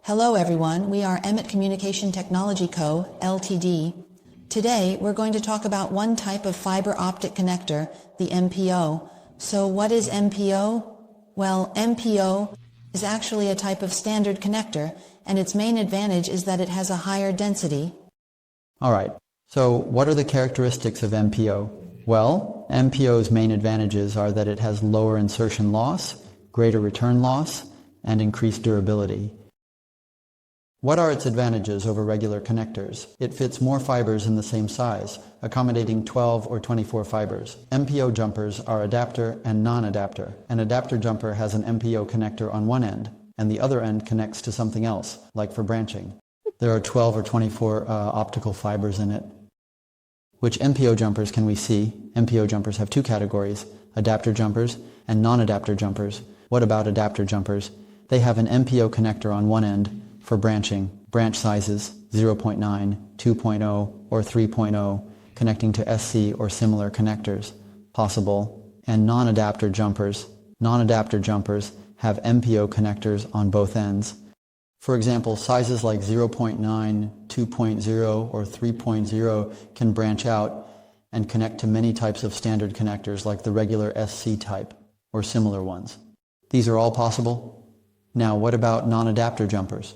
Hello everyone, we are Emmett Communication Technology Co., Ltd. Today we're going to talk about one type of fiber optic connector, the MPO. So what is MPO? Well, MPO is actually a type of standard connector, and its main advantage is that it has a higher density. Alright, so what are the characteristics of MPO? Well, MPO's main advantages are that it has lower insertion loss, greater return loss, and increased durability. What are its advantages over regular connectors? It fits more fibers in the same size, accommodating 12 or 24 fibers. MPO jumpers are adapter and non-adapter. An adapter jumper has an MPO connector on one end, and the other end connects to something else, like for branching. There are 12 or 24 optical fibers in it. Which MPO jumpers can we see? MPO jumpers have two categories, adapter jumpers and non-adapter jumpers. What about adapter jumpers? They have an MPO connector on one end for branching, branch sizes 0.9, 2.0, or 3.0, connecting to SC or similar connectors, possible, and non-adapter jumpers. Non-adapter jumpers have MPO connectors on both ends. For example, sizes like 0.9, 2.0, or 3.0 can branch out and connect to many types of standard connectors like the regular SC type or similar ones. These are all possible. Now, what about non-adapter jumpers?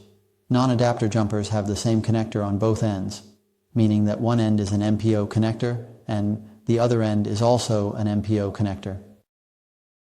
Non-adapter jumpers have the same connector on both ends, meaning that one end is an MPO connector and the other end is also an MPO connector.